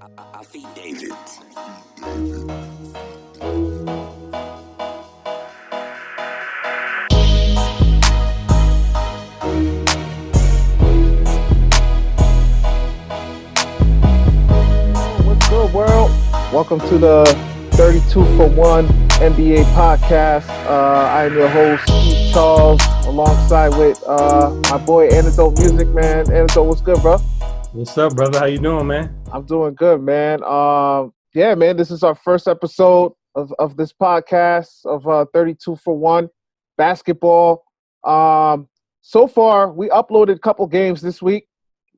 I feed David. What's good, world? Welcome to the 32 for 1 NBA podcast. I am your host, Steve Charles, alongside with my boy Antidote Music, man. Antidote, what's good, bro? What's up, brother? How you doing, man? I'm doing good, man. Yeah, man, this is our first episode of this podcast of 32 for 1 basketball. So far, we uploaded a couple games this week.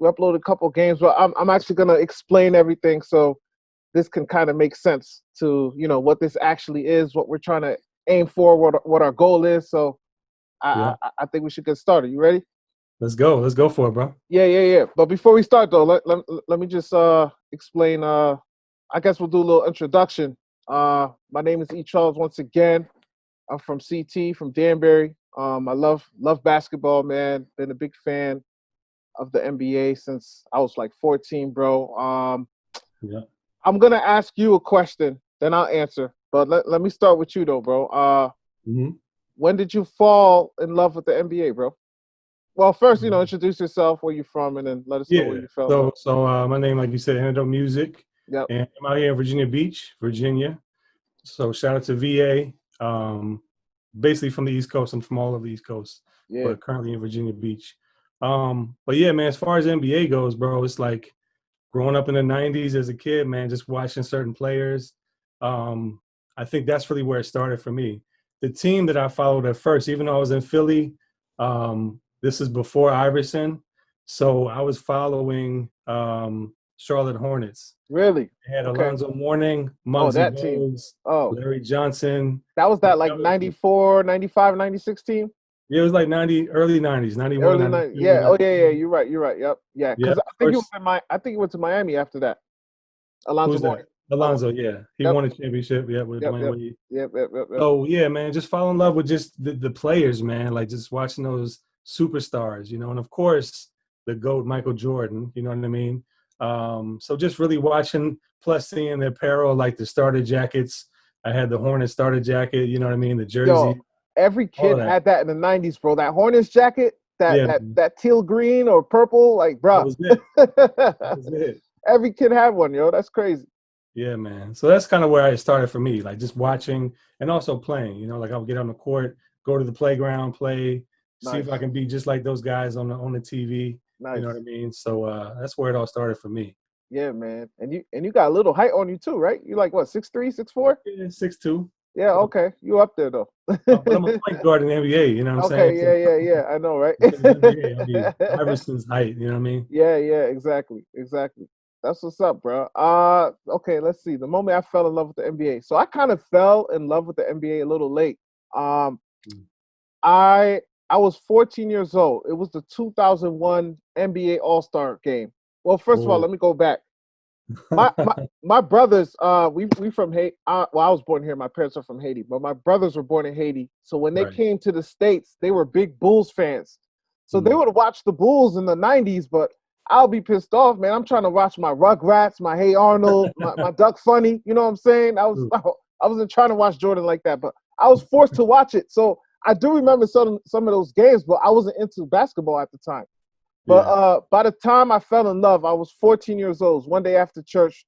But I'm actually gonna explain everything so this can kind of make sense to what this actually is, what we're trying to aim for, what our goal is. So Yeah. I think we should get started. You ready? Let's go. Let's go for it, bro. Yeah. But before we start, though, let me just explain. I guess we'll do a little introduction. My name is E. Charles once again. I'm from CT, from Danbury. I love basketball, man. Been a big fan of the NBA since I was like 14, bro. Yeah. I'm gonna ask you a question, then I'll answer. But let me start with you though, bro. hmm When did you fall in love with the NBA, bro? Well, first, introduce yourself, where you're from, and then let us know where Yeah. you fell in So, love. so my name, like you said, Antidote Music, Yep. and I'm out here in Virginia Beach, Virginia. So shout out to VA. Basically from the East Coast. I'm from all over the East Coast, Yeah. but currently in Virginia Beach. But yeah, man, as far as NBA goes, bro, it's like growing up in the '90s as a kid, man, just watching certain players. I think that's really where it started for me. The team that I followed at first, even though I was in Philly, this is before Iverson, so I was following Charlotte Hornets. Really? They had Okay. Alonzo Mourning, Oh, Muggsy that team. Bogues, Oh, Larry Johnson. that was that like That was- 94, 95, 96 team? Yeah, it was like 90, early 90s, 91, Early 90s. 92. Yeah. Oh, yeah. 92. You're right. Yep. Yeah. Yeah, Because I think he went to Miami after that. Alonzo who's that? Mourning. Alonzo, yeah. He Yep. won a championship, yeah, with Yep. Dwayne Wade. Yep. So, yeah, man, just fall in love with just the players, man, like just watching those superstars, and of course, the GOAT, Michael Jordan, you know what I mean? So just really watching, plus seeing the apparel, like the starter jackets. I had the Hornet starter jacket, you know what I mean? The jersey. Yo, every all kid that. had that in the 90s, bro. That Hornets jacket, that Yeah, that man. that teal green or purple, like, That bro. was it. That was it. Every kid had one, yo. That's crazy. Yeah, man. So that's kind of where it started for me, like just watching and also playing. Like I would get on the court, go to the playground, play, see if Nice. I can be just like those guys on the TV. Nice. You know what I mean? So that's where it all started for me. Yeah, man. And you got a little height on you too, right? You like what, 6'3", 6'4"? Yeah, 6'2". Yeah, okay. You up there though. But I'm a point guard in the NBA. You know what I'm Okay, saying? yeah. I know, right? So in the NBA, I mean, Iverson's height. You know what I mean? Yeah, exactly. That's what's up, bro. Okay, let's see. The moment I fell in love with the NBA. So I kind of fell in love with the NBA a little late. Um, Mm. I was 14 years old. It was the 2001 NBA All-Star game. Well, first of all, Oh. let me go back. My brothers, we from Haiti. Well, I was born here. My parents are from Haiti, but my brothers were born in Haiti. So when they Right. came to the States, they were big Bulls fans. So they Mm. would watch the Bulls in the 90s, but I'll be pissed off, man. I'm trying to watch my Rugrats, my Hey Arnold, my Duck Funny. You know what I'm saying? True. I wasn't trying to watch Jordan like that, but I was forced to watch it. So I do remember some of those games, but I wasn't into basketball at the time. But Yeah. by the time I fell in love, I was 14 years old. One day after church,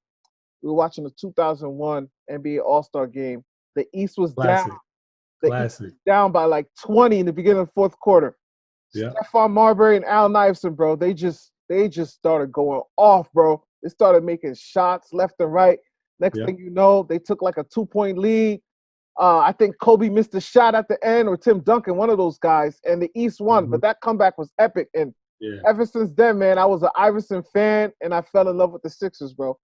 we were watching the 2001 NBA All-Star game. The East was Classic. down. The East Classic. was down by like 20 in the beginning of the fourth quarter. Yeah. Stephon Marbury and Al Iverson, bro, they just started going off, bro. They started making shots left and right. Next Yeah. thing you know, they took like a 2-point lead. I think Kobe missed a shot at the end, or Tim Duncan, one of those guys, and the East won. Mhm. But that comeback was epic. And Yeah. ever since then, man, I was an Iverson fan, and I fell in love with the Sixers, bro.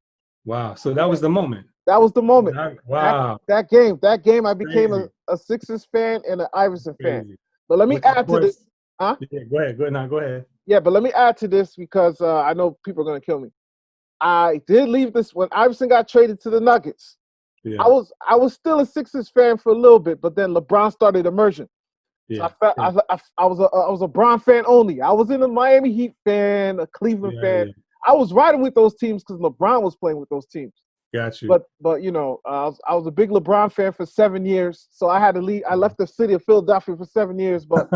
Wow. So that was the moment. That was the moment. Wow. That game, I became Crazy. a Sixers fan and an Iverson fan. Crazy. But let me Which, of add to this. course- Huh? Yeah, go ahead. Go ahead. Yeah, but let me add to this because I know people are gonna kill me. I did leave this when Iverson got traded to the Nuggets. Yeah. I was still a Sixers fan for a little bit, but then LeBron started emerging. So Yeah. I was a Bron fan only. I wasn't a Miami Heat fan, a Cleveland fan. Yeah. I was riding with those teams because LeBron was playing with those teams. Got you. But I was a big LeBron fan for 7 years, so I had to leave. I left the city of Philadelphia for 7 years, but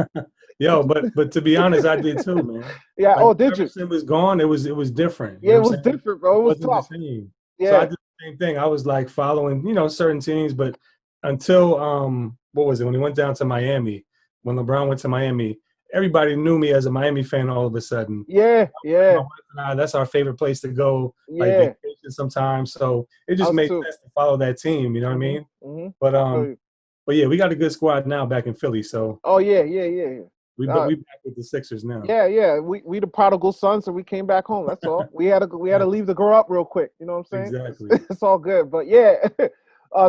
Yo, but to be honest, I did too, man. yeah. Like Oh, did you? Iverson was gone. It was different. You Yeah, know it what was I'm saying? different, bro. It was Wasn't tough. the same. So I Yeah, did the same thing. I was like following, certain teams, but until what was it when he went down to Miami? When LeBron went to Miami, everybody knew me as a Miami fan all of a sudden. yeah, My yeah, wife and I, that's our favorite place to go, like yeah. vacation sometimes. So it just Us made too. sense to follow that team. You know what I mean? Mm-hmm. But I feel you. yeah, we got a good squad now back in Philly. So Oh yeah, yeah, yeah, yeah. we back with the Sixers now. Yeah, yeah. We the prodigal sons, and we came back home. That's all. We had to leave to grow up real quick. You know what I'm saying? Exactly. It's all good. But yeah,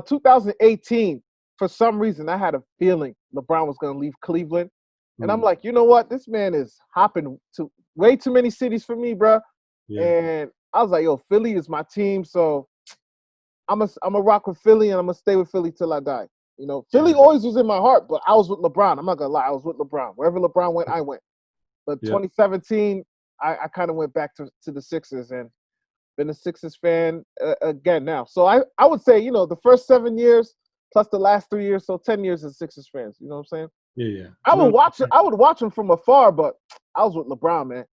2018. For some reason, I had a feeling LeBron was going to leave Cleveland, and I'm like, you know what? This man is hopping to way too many cities for me, bro. Yeah. And I was like, yo, Philly is my team, so I'm a rock with Philly, and I'm gonna stay with Philly till I die. You know, Philly always was in my heart, but I was with LeBron. I'm not gonna lie, I was with LeBron. Wherever LeBron went, I went. But 2017, I kind of went back to the Sixers and been a Sixers fan again now. So I would say, the first 7 years plus the last 3 years, so 10 years as Sixers fans. You know what I'm saying? Yeah, yeah. I would watch him from afar, but I was with LeBron, man.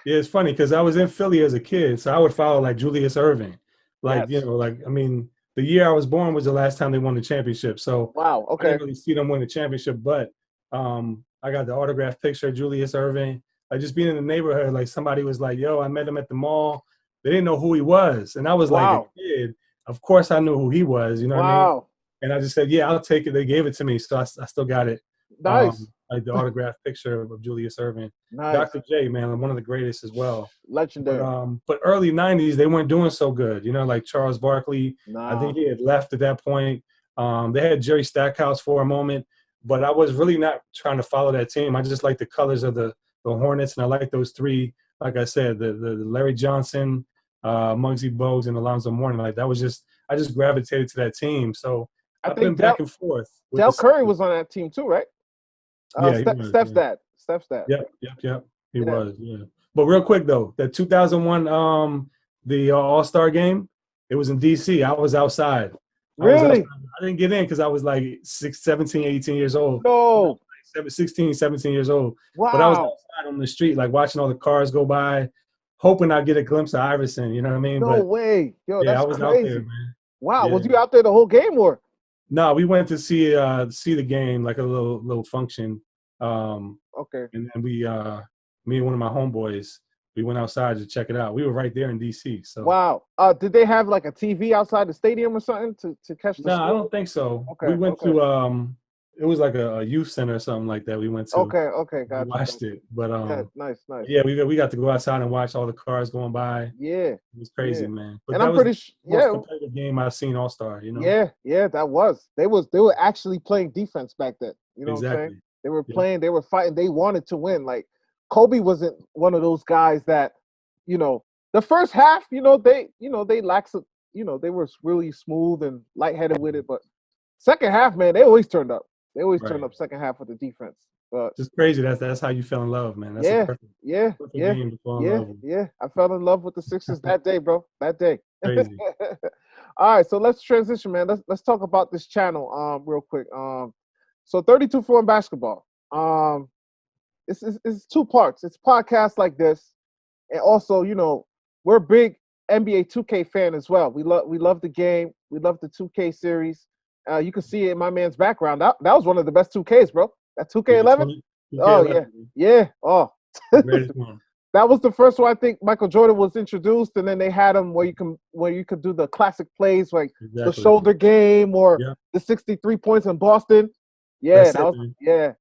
Yeah, it's funny because I was in Philly as a kid, so I would follow like Julius Irving. Like, Yes. I mean, the year I was born was the last time they won the championship. So Wow. I Okay. didn't really see them win the championship, but I got the autographed picture of Julius Irving. Like just being in the neighborhood, like somebody was like, yo, I met him at the mall. They didn't know who he was. And I was like a kid. Of course I knew who he was, you know what I mean? And I just said, yeah, I'll take it. They gave it to me. So I still got it. Nice. Like the autographed picture of Julius Irving. Nice. Dr. J, man, one of the greatest as well. Legendary. But early 90s, they weren't doing so good. Like Charles Barkley, I think he had left at that point. They had Jerry Stackhouse for a moment, but I was really not trying to follow that team. I just like the colors of the Hornets, and I like those three, like I said, the Larry Johnson, Muggsy Bogues, and Alonzo Mourning. Like that was I just gravitated to that team. So I've been back and forth. Del Curry was on that team too, right? Yeah, Steph's dad. Steph's dad. Yep. He was, yeah. But real quick though, that 2001 the All-Star game, it was in DC. I was outside. Really? I didn't get in because I was like 17, 18 years old. No. 16, 17 years old. Wow. But I was outside on the street, like watching all the cars go by, hoping I'd get a glimpse of Iverson. You know what I mean? No way. Yo, yeah, that's I was crazy. out there, man. Wow. Yeah. Was you out there the whole game or? No, we went to see the game, like a little function. Okay. And then me and one of my homeboys, we went outside to check it out. We were right there in DC. So wow. Did they have like a TV outside the stadium or something to catch the? No, I don't think so. Okay. We went to it was like a youth center or something like that. We went to. Okay, gotcha. We watched it, but nice. Yeah, we got to go outside and watch all the cars going by. Yeah, it was crazy, man. But and I'm pretty sure, most competitive game I've seen All Star. Yeah, that was. They were actually playing defense back then. You know exactly. what I'm saying? They were playing. They were fighting. They wanted to win. Like Kobe wasn't one of those guys that, the first half, they lacked. They were really smooth and lightheaded with it, but second half, man, they always turned up. They always turned up second half with the defense. But just crazy. That's how you fell in love, man. That's a perfect game to fall in love with. Yeah. I fell in love with the Sixers that day, bro. That day. Crazy. All right, so let's transition, man. Let's talk about this channel real quick. So 32 for One Basketball. It's two parts. It's podcasts like this, and also, we're big NBA 2K fan as well. We love the game. We love the 2K series. You can see it in my man's background. That was one of the best 2Ks, bro. That 2K11. Oh yeah. Oh, that was the first one. I think Michael Jordan was introduced, and then they had them where you could do the classic plays like the shoulder game or the 63 points in Boston. Yeah, yeah.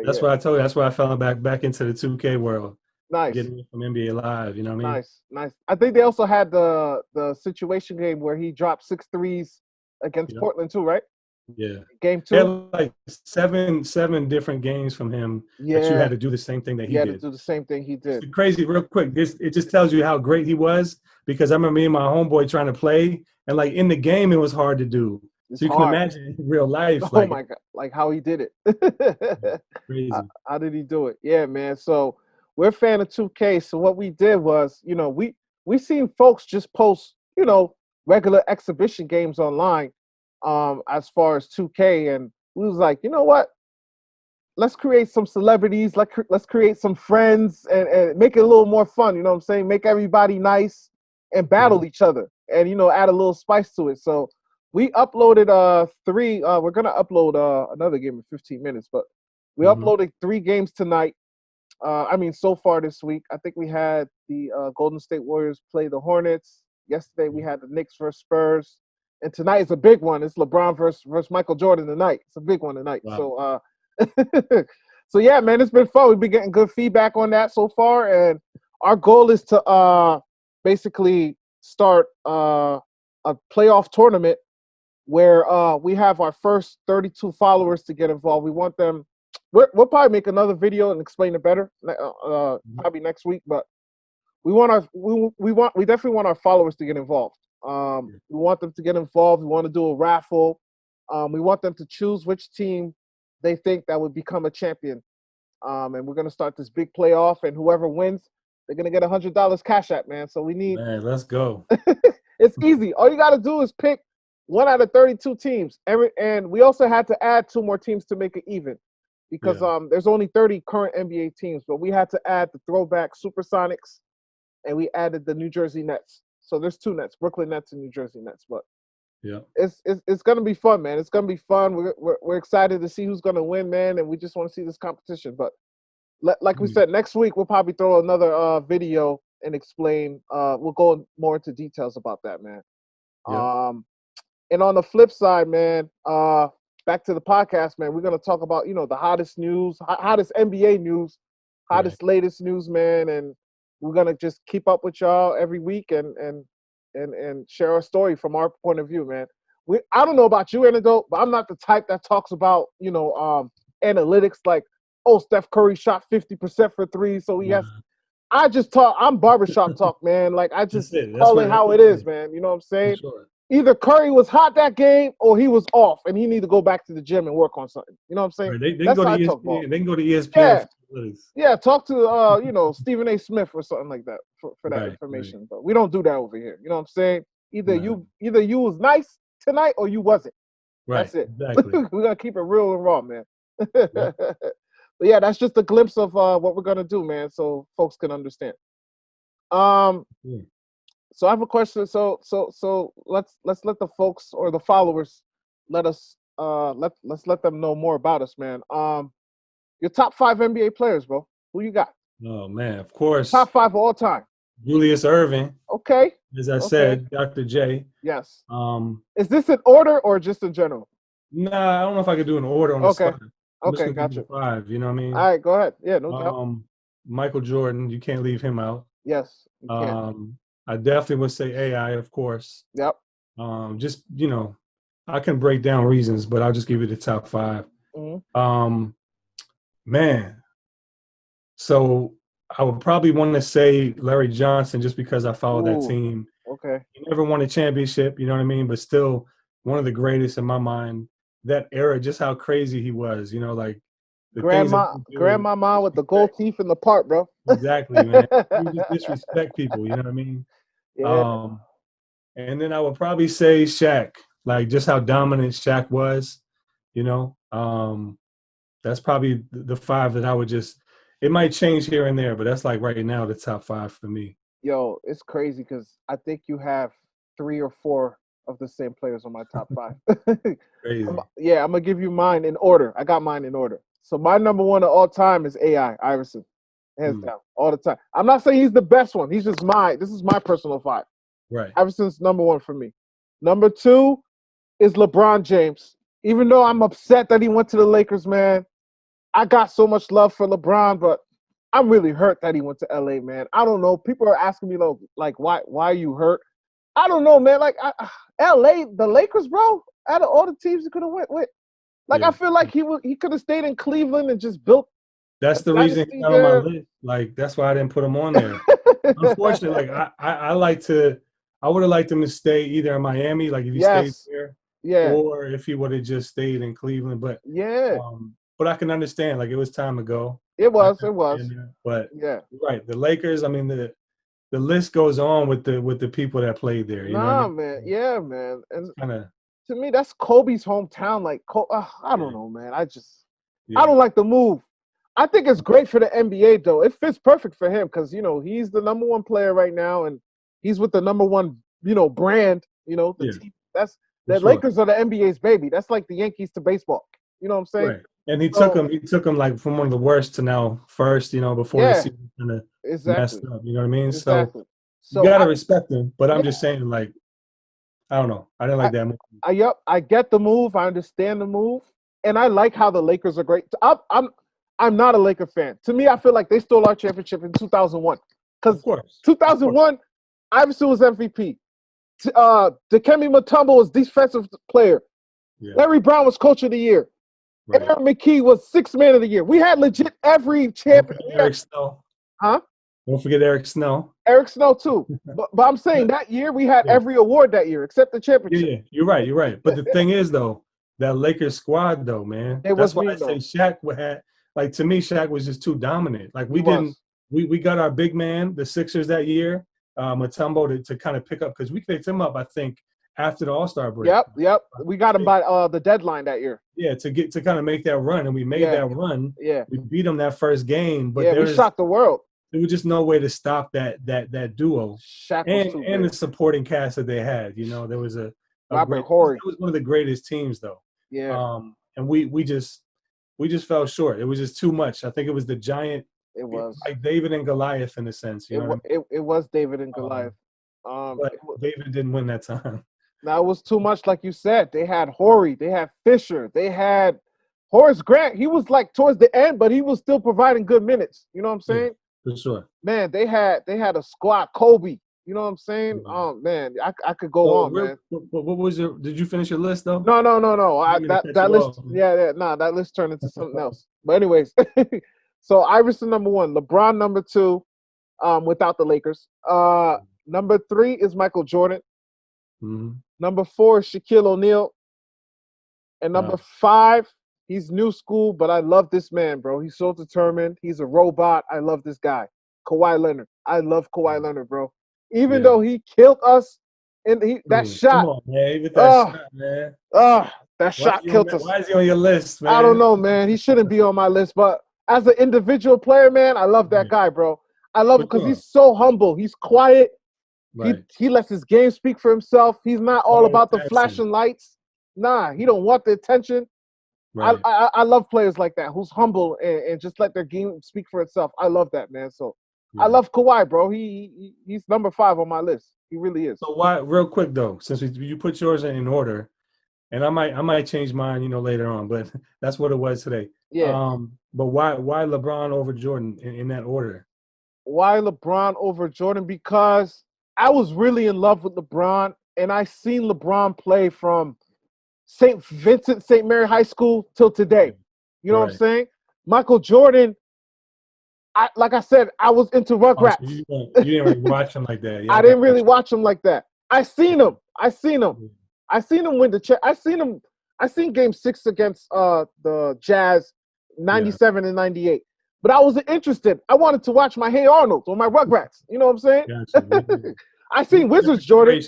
That's what I told you. That's why I fell back into the 2K world. Nice. Getting from NBA Live, you know what I mean? Nice. I think they also had the situation game where he dropped 6 threes against Portland too, right? Yeah. Game 2. They had like seven different games from him that you had to do the same thing that he did. You had to do the same thing he did. It's crazy, real quick. It just tells you how great he was, because I remember me and my homeboy trying to play, and like in the game it was hard to do. So you can imagine in real life. Oh my God, like how he did it. Crazy. How did he do it? Yeah, man. So we're a fan of 2K. So what we did was, we seen folks just post, regular exhibition games online, as far as 2K, and we was like, you know what? Let's create some celebrities. Let's create some friends and make it a little more fun. You know what I'm saying? Make everybody nice and battle each other, and add a little spice to it. So we uploaded three. We're gonna upload another game in 15 minutes, but we Mhm. uploaded 3 games tonight. So far this week, I think we had the Golden State Warriors play the Hornets. Yesterday we had the Knicks versus Spurs, and tonight is a big one. It's LeBron versus Michael Jordan tonight. It's a big one tonight. Wow. So so yeah, man, it's been fun. We've been getting good feedback on that so far, and our goal is to basically start a playoff tournament where we have our first 32 followers to get involved. We want them. We'll probably make another video and explain it better, probably next week. But we definitely want our followers to get involved. We want them to get involved. We want to do a raffle. We want them to choose which team they think that would become a champion. And we're gonna start this big playoff, and whoever wins, they're gonna get $100 cash app, man. So we need. Man, let's go. It's easy. All you got to do is pick one out of 32 teams. And we also had to add 2 more teams to make it even, because there's only 30 current NBA teams, but we had to add the throwback Supersonics, and we added the New Jersey Nets. So there's 2 Nets, Brooklyn Nets and New Jersey Nets. But it's gonna be fun, man. It's gonna be fun. We're excited to see who's gonna win, man, and we just want to see this competition. But like we said, next week we'll probably throw another video and explain. We'll go more into details about that, man. And on the flip side, man, back to the podcast, man, we're gonna talk about the hottest news, hottest NBA news, hottest latest news, man, and we're gonna just keep up with y'all every week and share our story from our point of view, man. I don't know about you, Antidote, but I'm not the type that talks about analytics like, oh, Steph Curry shot 50% for 3, so he has. I just talk. I'm barbershop talk, man. Like I just call it how it is, man. You know what I'm saying? Sure. Either Curry was hot that game or he was off, and he need to go back to the gym and work on something. You know what I'm saying? Right. They That's can go how to I talk ESPN. ball. They can go to ESPN. Yeah, talk to Stephen A. Smith or something like that for that Right, information. right. But we don't do that over here. You know what I'm saying? Either you was nice tonight or you wasn't. Right. That's it. Exactly. We're gonna keep it real and raw, man. But yeah, that's just a glimpse of what we're gonna do, man, so folks can understand. So I have a question. So let's let the folks or the followers let us let's let them know more about us, man. Your top 5 NBA players, bro. Who you got? Oh man, of course. Top 5 of all time. Julius Erving. Okay. As I said, Dr. J. Yes. Is this in order or just in general? Nah, I don't know if I could do an order on the spot. I'm just gonna do 5. You know what I mean? All right, go ahead. Yeah, no doubt. Michael Jordan, you can't leave him out. Yes, you can't. I definitely would say AI, of course. Yep. Just I can break down reasons, but I'll just give you the top 5. Man, so I would probably want to say Larry Johnson just because I followed that team. Okay. He never won a championship, you know what I mean? But still one of the greatest in my mind. That era, just how crazy he was, like the grandmama with the gold teeth in the part, bro. Exactly, man. You just disrespect people, you know what I mean? Yeah. And then I would probably say Shaq, like just how dominant Shaq was, That's probably the 5 that I would just. It might change here and there, but that's like right now the top 5 for me. Yo, it's crazy because I think you have 3 or 4 of the same players on my top 5. Crazy. I'm gonna give you mine in order. I got mine in order. So my number 1 of all time is AI Iverson, hands down, all the time. I'm not saying he's the best one. He's just this is my personal 5. Right. Iverson's number 1 for me. Number 2 is LeBron James. Even though I'm upset that he went to the Lakers, man, I got so much love for LeBron, but I'm really hurt that he went to LA, man. I don't know. People are asking me like why are you hurt? I don't know, man. Like LA, the Lakers, bro. Out of all the teams he could have went with, I feel like he could have stayed in Cleveland and just built. That's the reason he's not on my list. Like that's why I didn't put him on there. Unfortunately, like I would have liked him to stay either in Miami, like if he stayed there, or if he would have just stayed in Cleveland. But but I can understand, like it was time to go. It I was. It was. understand that. But Yeah. right, the Lakers. I mean, the list goes on with the people that played there. You know what I Nah, mean? man. Yeah, man. And Kind of. to me, that's Kobe's hometown. Like, I Yeah. don't know, man. I Yeah. don't like the move. I think it's great for the NBA though. It fits perfect for him because he's the number one player right now, and he's with the number one brand. The Yeah. team. For The sure. Lakers are the NBA's baby. That's like the Yankees to baseball. You know what I'm saying? Right. And he took So him. He took him like from one of the worst to now first. Before the yeah, season kind of exactly, messed up. You know what I mean? So exactly. you So gotta respect him. But I'm yeah, just saying, like, I don't know. I didn't I like that move. yep, I get the move. I understand the move, and I like how the Lakers are great. I'm not a Laker fan. To me, I feel like they stole our championship in 2001 Of because course. Of course. 2001, Iverson was MVP. Dikembe Mutombo was defensive player. Yeah. Larry Brown was coach of the year. Right. Aaron McKee was sixth man of the year. We had legit every Don't champion. forget Eric Snow. Huh? Don't forget Eric Snow. Eric Snow too. But I'm saying that year we had Yeah. every award that year except the Yeah, championship. yeah, you're right. You're right. But the thing is, though, that Lakers squad, though, man, It that's was why I mean say though. Shaq had, like, to me, Shaq was just too dominant. Like, He we didn't, was. we got our big man, the Sixers that year, Mutombo, to kind of pick up because we picked him up, I think, after the All Star break. Yep. We got him by the deadline that year. Yeah, to kind of make that run, and we made Yeah, that run. yeah, We beat them that first game, but yeah. We shocked the world. there was just no way to stop that duo Shaq was and too the big. supporting cast that they had. There was a Robert great. Horry. It was one of the greatest teams though. Yeah, And we just fell short. It was just too much. I think it was the giant, it was. like David and Goliath in a sense. You know what It was David and I mean? Goliath. But David didn't win that time. That was too much, like you said. They had Horry, they had Fisher, they had Horace Grant. He was like towards the end, but he was still providing good minutes. You know what I'm Yeah, saying? for sure. Man, they had a squad. Kobe. You know what I'm saying? Yeah. Man, I could go So, on, man. what was your? Did you finish your list though? No. I didn't mean to cut That you list, off. yeah, nah, that list turned into something else. But anyways, so Iverson number one, LeBron number two, without the Lakers. Number three is Michael Jordan. Mm-hmm. Number four is Shaquille O'Neal, and number five, he's new school, but I love this man, bro. He's so determined. He's a robot. I love this guy, Kawhi Leonard. I love Kawhi Leonard, bro. Even though he killed us, and that shot. Come on, man. With that shot, man. That shot killed us. Why is he on your list, man? I don't know, man. He shouldn't be on my list, but as an individual player, man, I love that guy, bro. I love him because he's so humble. He's quiet. Right. He lets his game speak for himself. He's not all about the Jackson. flashing lights. Nah, he don't want the attention. Right. I love players like that who's humble and just let their game speak for itself. I love that, man. So I love Kawhi, bro. He's number five on my list. He really is. So why, real quick though, since you put yours in order, and I might change mine, later on, but that's what it was today. Yeah. But why LeBron over Jordan in that order? Why LeBron over Jordan? Because I was really in love with LeBron, and I seen LeBron play from St. Vincent, St. Mary High School till today. You know what I'm saying? Michael Jordan, like I said, I was into Rugrats. So you didn't really watch him like that. Yeah, I didn't really watch him like that. I seen him win the I seen game 6 against the Jazz, 97 and 98. But I wasn't interested. I wanted to watch my Hey Arnold or my Rugrats. You know what I'm saying? Gotcha. I seen Wizards Jordan.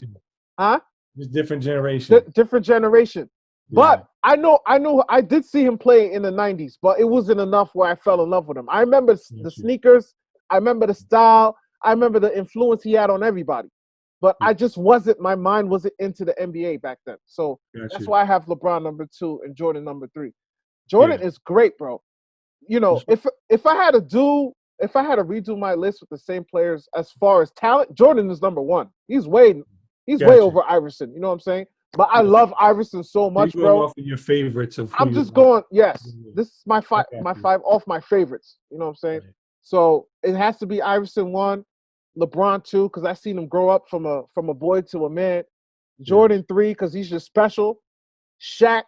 Huh? Just different generation. Different generation. But I know I did see him play in the 90s, but it wasn't enough where I fell in love with him. I remember the sneakers. I remember the style. I remember the influence he had on everybody. But I just my mind wasn't into the NBA back then. So that's why I have LeBron number 2 and Jordan number 3. Jordan is great, bro. If I had to redo my list with the same players as far as talent, Jordan is number 1. He's way over Iverson. You know what I'm saying? But I love Iverson so much, bro. Off of your favorites of I'm just going. Yes, this is my five. My 5 off my favorites. You know what I'm saying? Right. So it has to be Iverson 1, LeBron 2, because I seen him grow up from a boy to a man. Jordan 3, because he's just special. Shaq,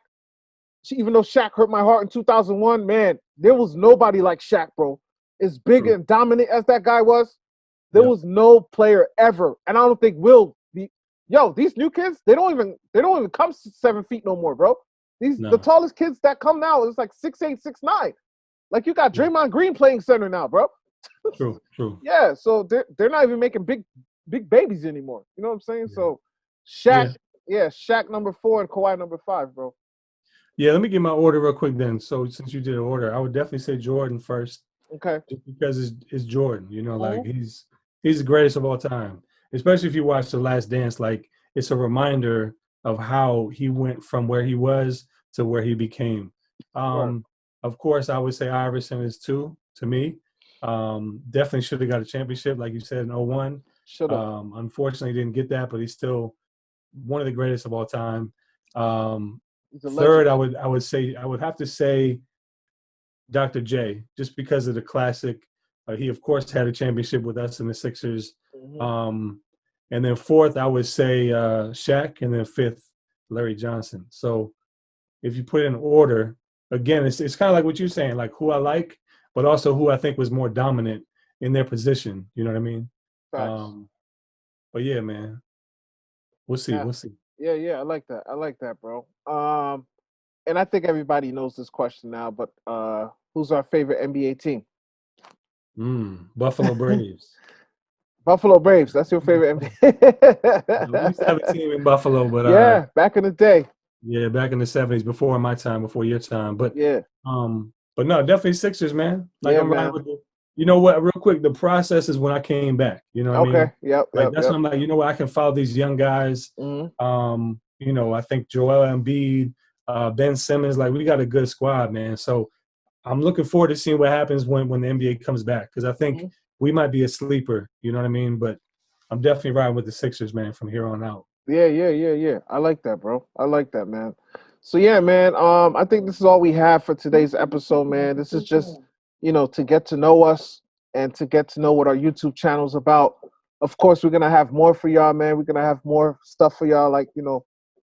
even though Shaq hurt my heart in 2001, man, there was nobody like Shaq, bro. As big and dominant as that guy was, there was no player ever, and I don't think will be. Yo, these new kids, they don't even come 7 feet no more, bro. The tallest kids that come now is like 6'8", 6'9". Like you got Draymond Green playing center now, bro. True. Yeah, so they're not even making big babies anymore. You know what I'm saying? So Shaq, Shaq number 4 and Kawhi number 5, bro. Yeah, let me get my order real quick then. So since you did an order, I would definitely say Jordan first. Okay. Just because it's Jordan, like he's the greatest of all time. Especially if you watch The Last Dance, like it's a reminder of how he went from where he was to where he became. Right. Of course, I would say Iverson is 2 to me. Definitely should have got a championship, like you said, in 01. Should have. Unfortunately, didn't get that, but he's still one of the greatest of all time. Third, I would have to say Dr. J, just because of the classic. He, of course, had a championship with us in the Sixers. And then 4th, I would say Shaq, and then 5th, Larry Johnson. So if you put it in order, again, it's kind of like what you're saying, like who I like, but also who I think was more dominant in their position. You know what I mean? But yeah, man, we'll see. We'll see. Yeah, I like that, bro. And I think everybody knows this question now, but who's our favorite NBA team? Buffalo Braves. Buffalo Braves. That's your favorite NBA. We used to have a team in Buffalo, but yeah, back in the day. Yeah, back in the 70s, before my time, before your time. But yeah, but no, definitely Sixers, man. Like I'm man. right with you know what? Real quick, the process is when I came back. You know what I mean? Yep. That's when I'm like, you know what? I can follow these young guys. I think Joel Embiid, Ben Simmons. Like we got a good squad, man. So I'm looking forward to seeing what happens when the NBA comes back, because I think we might be a sleeper. You know what I mean? But I'm definitely riding with the Sixers, man, from here on out. Yeah. I like that, bro. I like that, man. So yeah, man. I think this is all we have for today's episode, man. This is just, to get to know us and to get to know what our YouTube channel's about. Of course, we're gonna have more for y'all, man. We're gonna have more stuff for y'all, like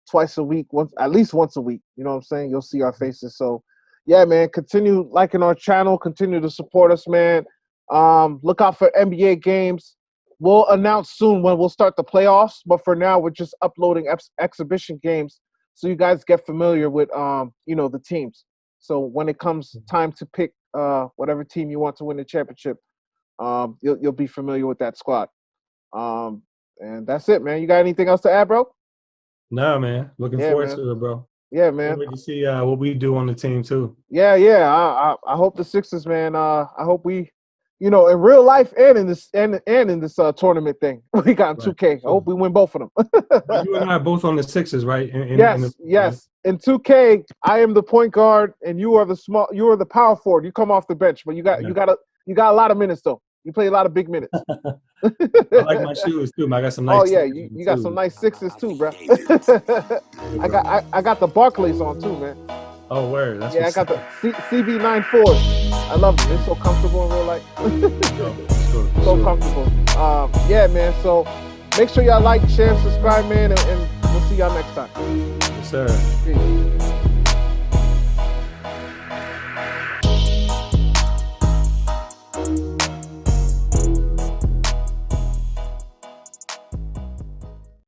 twice a week, at least once a week. You know what I'm saying? You'll see our faces. So yeah, man. Continue liking our channel. Continue to support us, man. Look out for NBA games. We'll announce soon when we'll start the playoffs, but for now, we're just uploading exhibition games so you guys get familiar with, the teams. So when it comes time to pick whatever team you want to win the championship, you'll be familiar with that squad. And that's it, man. You got anything else to add, bro? No, man. Looking forward to it, bro. Yeah, man. Wait to see what we do on the team too. Yeah. I hope the Sixers, man. I hope we. In real life and in this tournament thing we got in 2K. I hope we win both of them. You and I are both on the Sixers, right? Yes. In 2K, I am the point guard, and you are the power forward. You come off the bench, but you got a lot of minutes though. You play a lot of big minutes. I like my shoes too, man. I got some nice. Oh yeah, you got some nice Sixers too, bro. I got the Barclays on too, man. Oh, word. I got the CB94s. I love them. They're so comfortable in real life. So comfortable. Yeah, man. So make sure y'all like, share, subscribe, man, and we'll see y'all next time. Yes, sir. Peace.